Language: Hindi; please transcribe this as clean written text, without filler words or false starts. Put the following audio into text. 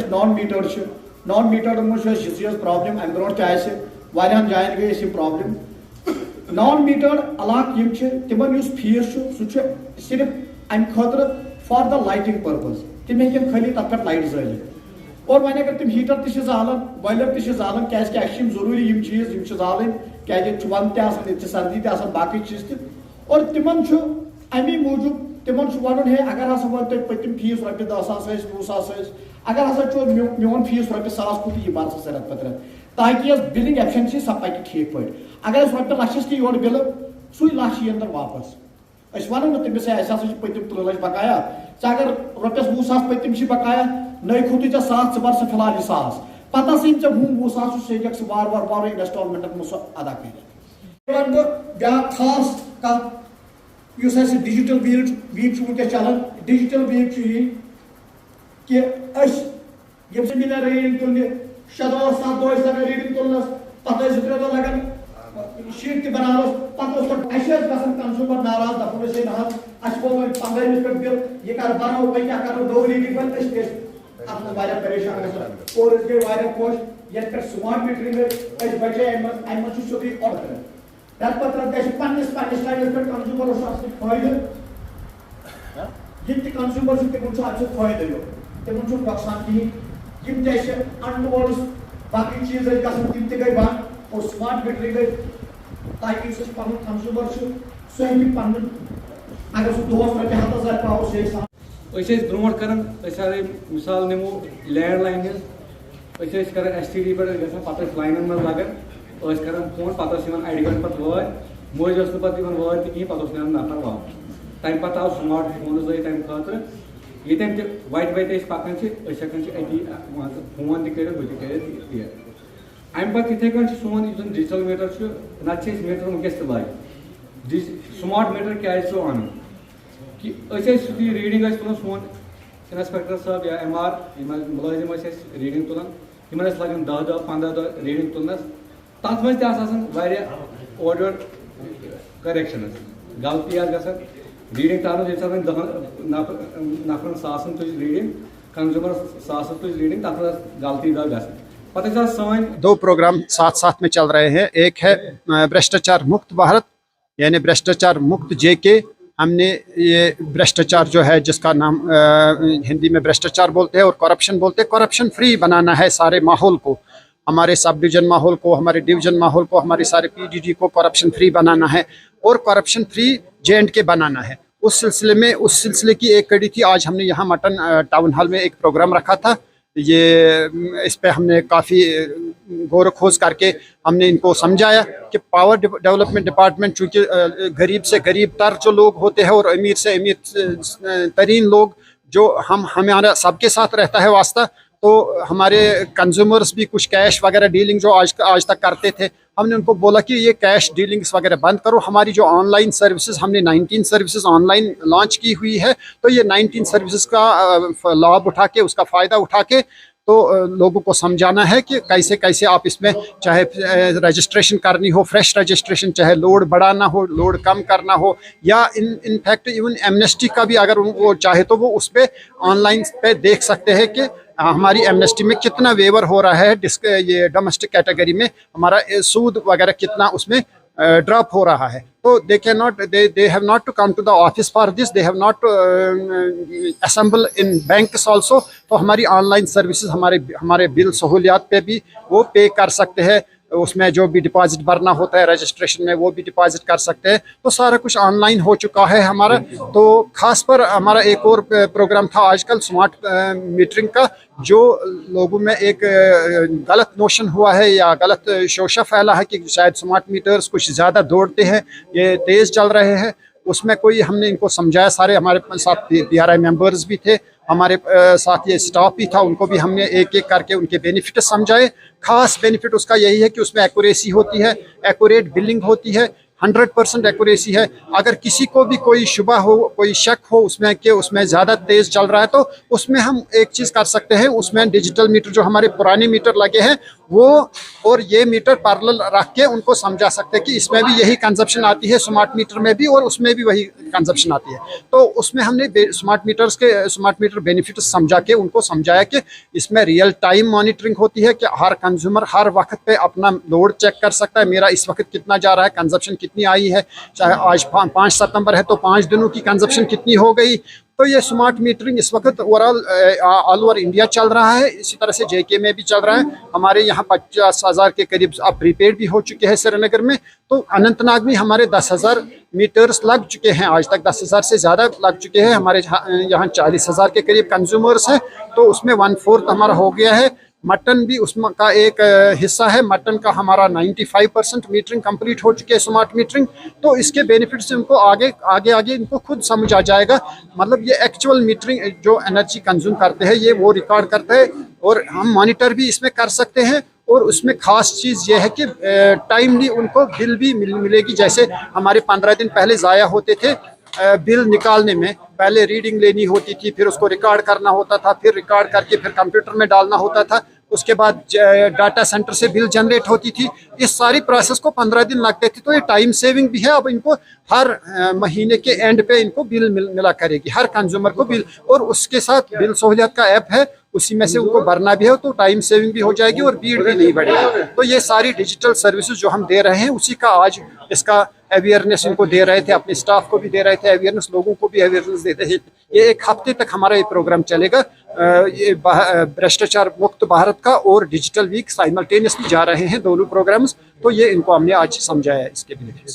नॉन मीटर्ड मज प्रॉब्लम अम ब्रो वारियान जायन गई प्रॉब्लम नॉन मीटर्ड इलाक तिमन फीस सह सिर्फ अम खतर फॉर द लाइटिंग पर्पज तम हे खाली तथ पे लाइट जल और वह अगर तुम हीटर तालन बॉयलर तालन क्या जरूरी चीज जालन क्या वन सर्दी बाकी चीज और तिमन अमी मूजूब तिमन वन है अगर हसा वो तुम पतिम फीस रोपये 10,000 20,000 अगर हसा मोन फीस रोपये 1,000 कुत यह बार से रत पत ताकि बिलिंग एफिशिएंसी सब पक ठीक पे अगर रोपये लक्षस की योर बिल सू लक्ष यी अंदर वापस वो ना तमिस पतिम 3 लक्ष बकाया अगर रोपये 20,000 पतिम बकाया नई खुद 1,000 बर से फिलहाल 1,000 पता से 20,000 से वार वार वार इंस्टॉलमेंट में अदा कर ब्या खास कत डिजिटल वीक वह चलान डिजिटल वीक ये कि मिले रीडिंग तुल 6 दह 7 दह लगे रीडिंग तुलनस पे 2-3 दह लगन शीट बनानस पे कंज्यूमर नाराज दपान ना वो 15 पे बिल यह कर बनो वह क्या करो 2 रीडिंग पे परेशान और गई खुश ये स्मार्ट मीटरिंग बचे अम सोदी ऑर्डर रत पत्र पन्निस लाइनस पे कंज्यूमर फायदे यम कंज्यूमर तिम फायदे तिम नुकसान कहें अनवॉल्स बाकी चीज तम गई बंद और स्मार्ट मीटरिंग गई ताकि पन कंज्यूमर सह पन अगर सह दोस रोपये 7,000 पाओ से ब्रो कर मिसाल नमो लैंड लाइन कर STD पे पे लाइन में लगन कर फोन पे अड़ गंट पे वार मोज पे वार कहीं पे नफर वापस तम पे आव स्मार्ट फोन तम खतर ये तम वत पकान हेकान अति फोन तक बह अम पे इथे कन सोन डिजिटल मीटर ना मीटर वनकस लाई स्मार्ट मीटर क्या अन कि रीडिंग तुलान सोन इंस्पेक्टर साहब या MR मुलाजिम रीडिंग तुलान इन लगन 10-15 दह रीडिंग तुलनस तथ मज ऑर्डर करेक्शन गलती गसान रीडिंग तान ये 10 नफर 1,000 तुज रीडिंग कंज्यूमर 1,000 तुज रीडिंग तथ गलती गसान पता सन 2 प्रोग्राम साथ साथ में चल रहे हैं। एक है भ्रष्टाचार मुक्त भारत यानी भ्रष्टाचार मुक्त JK। हमने ये भ्रष्टाचार जो है जिसका नाम हिंदी में भ्रष्टाचार बोलते हैं और करप्शन बोलते हैं, करप्शन फ्री बनाना है सारे माहौल को, हमारे सब डिवीजन माहौल को, हमारे डिवीजन माहौल को, हमारे सारे PDD को करप्शन फ्री बनाना है और करप्शन फ्री J&K बनाना है। उस सिलसिले की एक कड़ी थी। आज हमने यहाँ मटन टाउन हॉल में एक प्रोग्राम रखा था। ये इस पे हमने काफ़ी गौर खोज करके हमने इनको समझाया कि पावर डेवलपमेंट डिपार्टमेंट चूँकि गरीब से गरीब तर जो लोग होते हैं और अमीर से अमीर तरीन लोग जो हमारा सबके साथ रहता है वास्ता, तो हमारे कंज्यूमर्स भी कुछ कैश वगैरह डीलिंग जो आज तक करते थे, हमने उनको बोला कि ये कैश डीलिंग्स वगैरह बंद करो। हमारी जो ऑनलाइन सर्विसेज हमने 19 सर्विसेज ऑनलाइन लॉन्च की हुई है, तो ये 19 सर्विसेज का लाभ उठा के, उसका फ़ायदा उठा के तो लोगों को समझाना है कि कैसे कैसे आप इसमें चाहे रजिस्ट्रेशन करनी हो, फ्रेश रजिस्ट्रेशन, चाहे लोड बढ़ाना हो, लोड कम करना हो, या इनफैक्ट इवन एमनेस्टी का भी अगर वो चाहे तो वो उस पर ऑनलाइन पे देख सकते हैं कि हमारी एमनेस्टी में कितना वेवर हो रहा है, ये डोमेस्टिक कैटेगरी में हमारा सूद वगैरह कितना उसमें ड्रॉप हो रहा है। तो they have not to come to the office for this, they have not to assemble in banks also। तो हमारी ऑनलाइन सर्विसेज हमारे बिल सहूलियात पे भी वो पे कर सकते हैं, उसमें जो भी डिपॉजिट भरना होता है रजिस्ट्रेशन में वो भी डिपॉजिट कर सकते हैं। तो सारा कुछ ऑनलाइन हो चुका है हमारा। तो खास पर हमारा एक और प्रोग्राम था आजकल स्मार्ट मीटरिंग का, जो लोगों में एक गलत नोशन हुआ है या गलत शोशा फैला है कि शायद स्मार्ट मीटर्स कुछ ज़्यादा दौड़ते हैं, ये तेज़ चल रहे हैं। उसमें हमने इनको समझाया, सारे हमारे साथ DRI मेंबर्स भी थे, हमारे साथ ये स्टाफ भी था, उनको भी हमने एक एक करके उनके बेनिफिट समझाए। खास बेनिफिट उसका यही है कि उसमें एक्यूरेसी होती है, एक्यूरेट बिलिंग होती है, 100% एक्यूरेसी है। अगर किसी को भी कोई शुबा हो, कोई शक हो उसमें कि उसमें ज़्यादा तेज़ चल रहा है, तो उसमें हम एक चीज़ कर सकते हैं, उसमें डिजिटल मीटर जो हमारे पुराने मीटर लगे हैं वो और ये मीटर पैरेलल रख के उनको समझा सकते हैं कि इसमें भी यही कंजप्शन आती है स्मार्ट मीटर में भी, और उसमें भी वही कंजप्शन आती है। तो उसमें हमने स्मार्ट मीटर बेनिफिट्स समझा के उनको समझाया कि इसमें रियल टाइम मॉनिटरिंग होती है कि हर कंज्यूमर हर वक्त पे अपना लोड चेक कर सकता है, मेरा इस वक्त कितना जा रहा है, कंजप्शन कितनी आई है, चाहे आज 5 सितंबर है तो 5 दिनों की कंजप्शन कितनी हो गई। तो ये स्मार्ट मीटरिंग इस वक्त ओवरऑल ऑल ओवर इंडिया चल रहा है, इसी तरह से जेके में भी चल रहा है। हमारे यहाँ 50,000 के करीब अब प्रीपेड भी हो चुके हैं श्रीनगर में। तो अनंतनाग में हमारे 10,000 मीटर्स लग चुके हैं, आज तक 10,000 से ज़्यादा लग चुके हैं। हमारे यहाँ 40,000 के करीब कंज्यूमर्स हैं, तो उसमें 1/4 हमारा हो गया है। मटन भी उसमें का एक हिस्सा है, मटन का हमारा 95% मीटरिंग कंप्लीट हो चुकी है स्मार्ट मीटरिंग। तो इसके बेनिफिट्स इनको आगे इनको खुद समझ आ जाएगा। मतलब ये एक्चुअल मीटरिंग जो एनर्जी कंज्यूम करते हैं ये वो रिकॉर्ड करते हैं, और हम मॉनिटर भी इसमें कर सकते हैं। और उसमें खास चीज़ ये है कि टाइमली उनको बिल भी मिलेगी। जैसे हमारे 15 दिन पहले ज़ाया होते थे बिल निकालने में, पहले रीडिंग लेनी होती थी, फिर उसको रिकॉर्ड करना होता था, फिर रिकॉर्ड करके फिर कंप्यूटर में डालना होता था, उसके बाद डाटा सेंटर से बिल जनरेट होती थी। इस सारी प्रोसेस को 15 दिन लगते थे। तो ये टाइम सेविंग भी है। अब इनको हर महीने के एंड पे इनको बिल मिला करेगी हर कंज्यूमर को बिल, और उसके साथ बिल सहूलियत का ऐप है, उसी में से उनको भरना भी है, तो टाइम सेविंग भी हो जाएगी और भीड़ भी नहीं बढ़ेगी। तो ये सारी डिजिटल सर्विसेज जो हम दे रहे हैं उसी का आज इसका अवेयरनेस इनको दे रहे थे, अपने स्टाफ को भी दे रहे थे अवेयरनेस, लोगों को भी अवेयरनेस देते हैं। ये 1 हफ्ते तक हमारा ये प्रोग्राम चलेगा। ये भ्रष्टाचार मुक्त भारत का और डिजिटल वीक साइमल्टेनियसली जा रहे हैं दोनों प्रोग्राम्स। तो ये इनको हमने आज समझाया इसके बेनिफिट्स।